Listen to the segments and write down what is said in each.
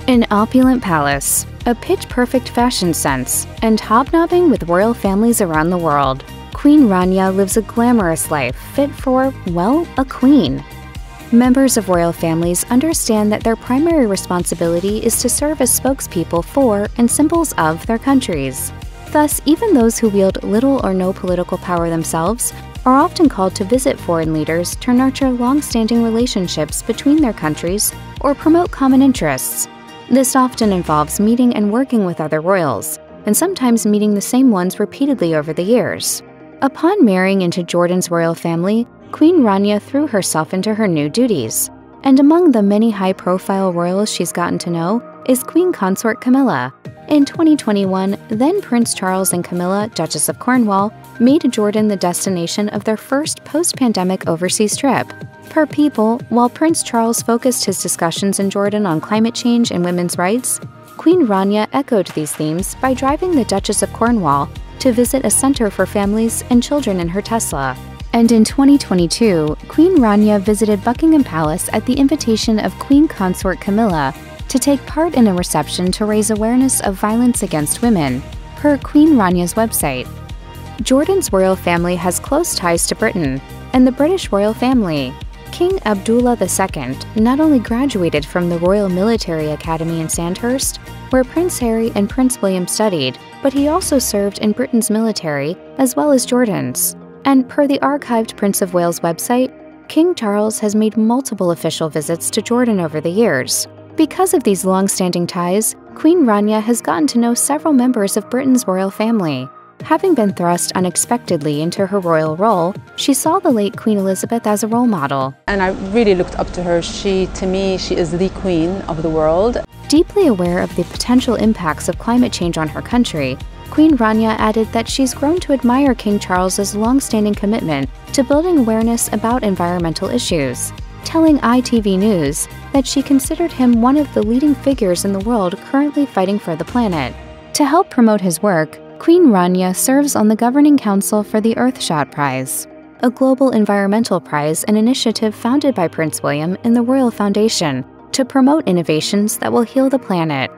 An opulent palace, a pitch-perfect fashion sense, and hobnobbing with royal families around the world, Queen Rania lives a glamorous life fit for, well, a queen. Members of royal families understand that their primary responsibility is to serve as spokespeople for and symbols of their countries. Thus, even those who wield little or no political power themselves are often called to visit foreign leaders to nurture long-standing relationships between their countries or promote common interests. This often involves meeting and working with other royals, and sometimes meeting the same ones repeatedly over the years. Upon marrying into Jordan's royal family, Queen Rania threw herself into her new duties. And among the many high-profile royals she's gotten to know is Queen Consort Camilla. In 2021, then Prince Charles and Camilla, Duchess of Cornwall, made Jordan the destination of their first post-pandemic overseas trip. Per People, while Prince Charles focused his discussions in Jordan on climate change and women's rights, Queen Rania echoed these themes by driving the Duchess of Cornwall to visit a center for families and children in her Tesla. And in 2022, Queen Rania visited Buckingham Palace at the invitation of Queen Consort Camilla to take part in a reception to raise awareness of violence against women, per Queen Rania's website. Jordan's royal family has close ties to Britain and the British royal family. King Abdullah II not only graduated from the Royal Military Academy in Sandhurst, where Prince Harry and Prince William studied, but he also served in Britain's military as well as Jordan's. And per the archived Prince of Wales website, King Charles has made multiple official visits to Jordan over the years. Because of these long-standing ties, Queen Rania has gotten to know several members of Britain's royal family. Having been thrust unexpectedly into her royal role, she saw the late Queen Elizabeth as a role model. And I really looked up to her. To me, she is the queen of the world. Deeply aware of the potential impacts of climate change on her country, Queen Rania added that she's grown to admire King Charles's long-standing commitment to building awareness about environmental issues, telling ITV News that she considered him one of the leading figures in the world currently fighting for the planet. To help promote his work, Queen Rania serves on the Governing Council for the Earthshot Prize, a global environmental prize and initiative founded by Prince William in the Royal Foundation to promote innovations that will heal the planet.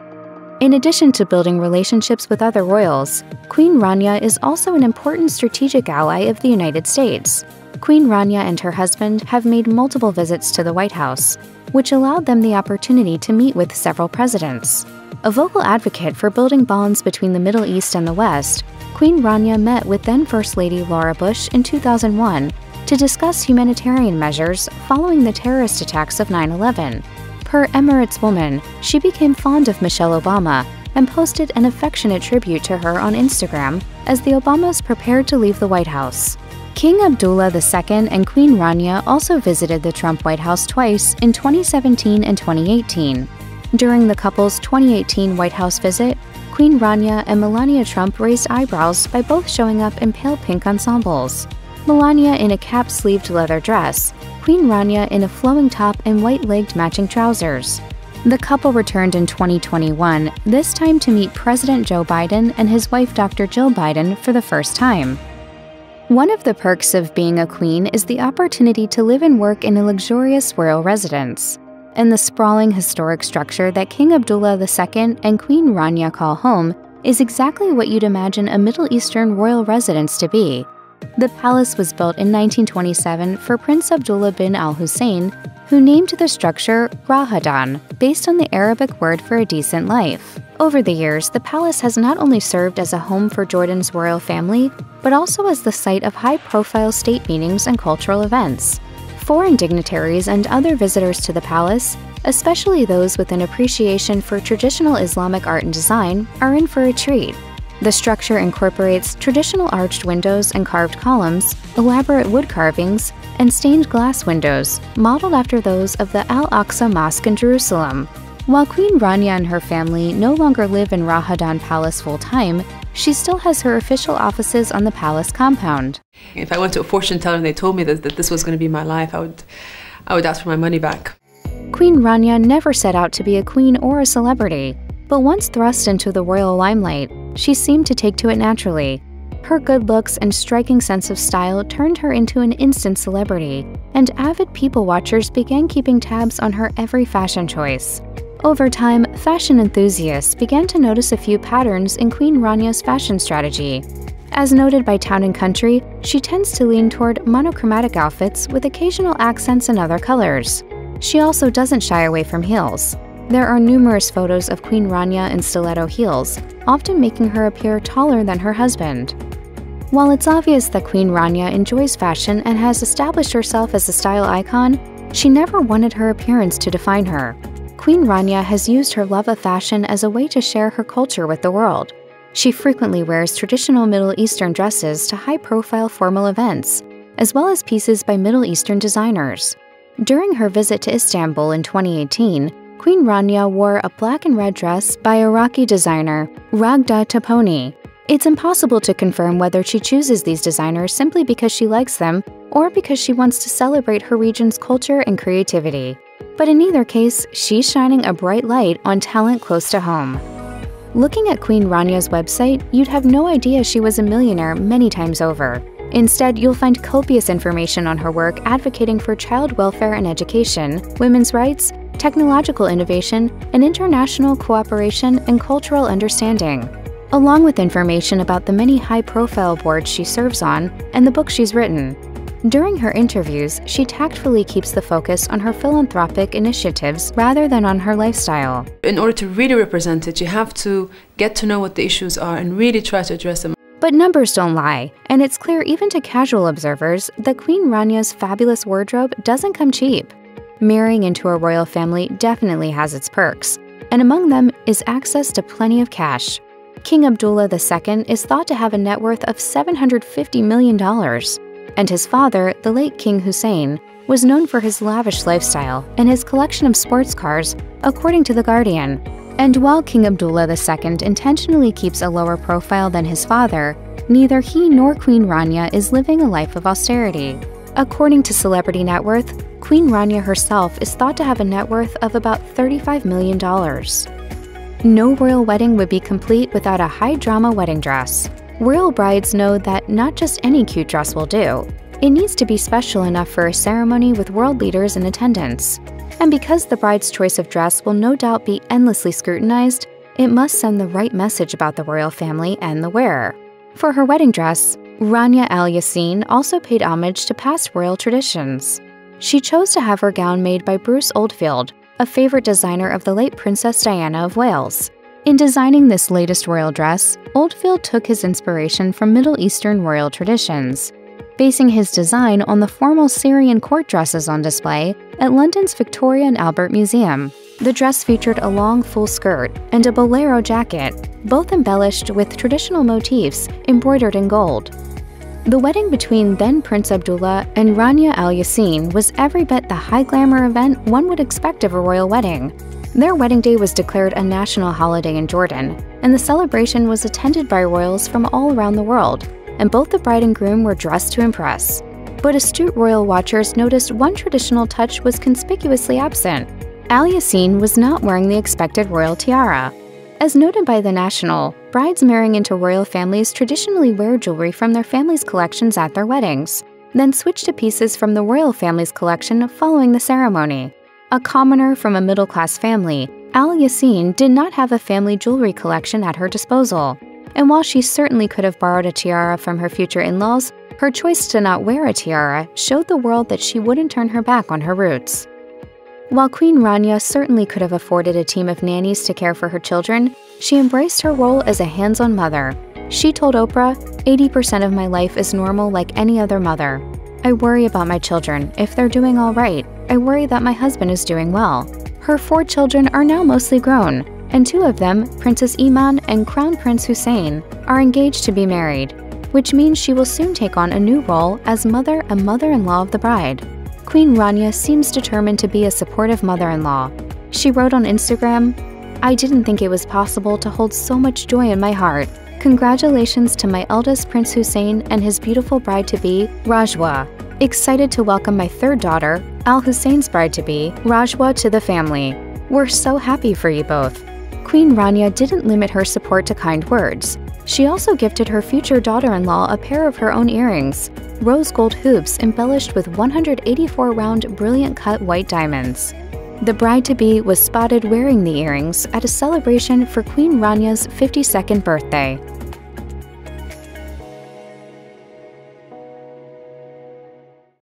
In addition to building relationships with other royals, Queen Rania is also an important strategic ally of the United States. Queen Rania and her husband have made multiple visits to the White House, which allowed them the opportunity to meet with several presidents. A vocal advocate for building bonds between the Middle East and the West, Queen Rania met with then First Lady Laura Bush in 2001 to discuss humanitarian measures following the terrorist attacks of 9/11. Per Emirates Woman, she became fond of Michelle Obama and posted an affectionate tribute to her on Instagram as the Obamas prepared to leave the White House. King Abdullah II and Queen Rania also visited the Trump White House twice in 2017 and 2018. During the couple's 2018 White House visit, Queen Rania and Melania Trump raised eyebrows by both showing up in pale pink ensembles. Melania in a cap-sleeved leather dress, Queen Rania in a flowing top and white-legged matching trousers. The couple returned in 2021, this time to meet President Joe Biden and his wife Dr. Jill Biden for the first time. One of the perks of being a queen is the opportunity to live and work in a luxurious royal residence. And the sprawling historic structure that King Abdullah II and Queen Rania call home is exactly what you'd imagine a Middle Eastern royal residence to be. The palace was built in 1927 for Prince Abdullah bin al-Hussein, who named the structure Rahadan, based on the Arabic word for a decent life. Over the years, the palace has not only served as a home for Jordan's royal family, but also as the site of high-profile state meetings and cultural events. Foreign dignitaries and other visitors to the palace, especially those with an appreciation for traditional Islamic art and design, are in for a treat. The structure incorporates traditional arched windows and carved columns, elaborate wood carvings, and stained glass windows, modeled after those of the Al-Aqsa Mosque in Jerusalem. While Queen Rania and her family no longer live in Rahadan Palace full-time, she still has her official offices on the palace compound. If I went to a fortune teller and they told me that this was going to be my life, I would ask for my money back. Queen Rania never set out to be a queen or a celebrity, but once thrust into the royal limelight, she seemed to take to it naturally. Her good looks and striking sense of style turned her into an instant celebrity, and avid people watchers began keeping tabs on her every fashion choice. Over time, fashion enthusiasts began to notice a few patterns in Queen Rania's fashion strategy. As noted by Town & Country, she tends to lean toward monochromatic outfits with occasional accents in other colors. She also doesn't shy away from heels. There are numerous photos of Queen Rania in stiletto heels, often making her appear taller than her husband. While it's obvious that Queen Rania enjoys fashion and has established herself as a style icon, she never wanted her appearance to define her. Queen Rania has used her love of fashion as a way to share her culture with the world. She frequently wears traditional Middle Eastern dresses to high-profile formal events, as well as pieces by Middle Eastern designers. During her visit to Istanbul in 2018, Queen Rania wore a black and red dress by Iraqi designer Ragda Toponi. It's impossible to confirm whether she chooses these designers simply because she likes them or because she wants to celebrate her region's culture and creativity. But in either case, she's shining a bright light on talent close to home. Looking at Queen Rania's website, you'd have no idea she was a millionaire many times over. Instead, you'll find copious information on her work advocating for child welfare and education, women's rights, technological innovation, and international cooperation and cultural understanding, along with information about the many high-profile boards she serves on and the books she's written. During her interviews, she tactfully keeps the focus on her philanthropic initiatives rather than on her lifestyle. In order to really represent it, you have to get to know what the issues are and really try to address them. But numbers don't lie, and it's clear even to casual observers that Queen Rania's fabulous wardrobe doesn't come cheap. Marrying into a royal family definitely has its perks, and among them is access to plenty of cash. King Abdullah II is thought to have a net worth of $750 million. And his father, the late King Hussein, was known for his lavish lifestyle and his collection of sports cars, according to The Guardian. And while King Abdullah II intentionally keeps a lower profile than his father, neither he nor Queen Rania is living a life of austerity. According to Celebrity Net Worth, Queen Rania herself is thought to have a net worth of about $35 million. No royal wedding would be complete without a high-drama wedding dress. Royal brides know that not just any cute dress will do. It needs to be special enough for a ceremony with world leaders in attendance. And because the bride's choice of dress will no doubt be endlessly scrutinized, it must send the right message about the royal family and the wearer. For her wedding dress, Rania Al Yassin also paid homage to past royal traditions. She chose to have her gown made by Bruce Oldfield, a favorite designer of the late Princess Diana of Wales. In designing this latest royal dress, Oldfield took his inspiration from Middle Eastern royal traditions, basing his design on the formal Syrian court dresses on display at London's Victoria and Albert Museum. The dress featured a long full skirt and a bolero jacket, both embellished with traditional motifs embroidered in gold. The wedding between then Prince Abdullah and Rania Al Yassin was every bit the high glamour event one would expect of a royal wedding. Their wedding day was declared a national holiday in Jordan, and the celebration was attended by royals from all around the world, and both the bride and groom were dressed to impress. But astute royal watchers noticed one traditional touch was conspicuously absent. Al Yassin was not wearing the expected royal tiara. As noted by The National, brides marrying into royal families traditionally wear jewelry from their family's collections at their weddings, then switch to pieces from the royal family's collection following the ceremony. A commoner from a middle-class family, Al Yassin did not have a family jewelry collection at her disposal. And while she certainly could have borrowed a tiara from her future in-laws, her choice to not wear a tiara showed the world that she wouldn't turn her back on her roots. While Queen Rania certainly could have afforded a team of nannies to care for her children, she embraced her role as a hands-on mother. She told Oprah, "80% of my life is normal like any other mother. I worry about my children, if they're doing all right. I worry that my husband is doing well." Her 4 children are now mostly grown, and 2 of them, Princess Iman and Crown Prince Hussein, are engaged to be married, which means she will soon take on a new role as mother and mother-in-law of the bride. Queen Rania seems determined to be a supportive mother-in-law. She wrote on Instagram, "I didn't think it was possible to hold so much joy in my heart. Congratulations to my eldest Prince Hussein and his beautiful bride-to-be, Rajwa. Excited to welcome my 3rd daughter, Al Hussein's bride-to-be, Rajwa, to the family. We're so happy for you both." Queen Rania didn't limit her support to kind words. She also gifted her future daughter-in-law a pair of her own earrings, rose gold hoops embellished with 184 round brilliant cut white diamonds. The bride-to-be was spotted wearing the earrings at a celebration for Queen Rania's 52nd birthday.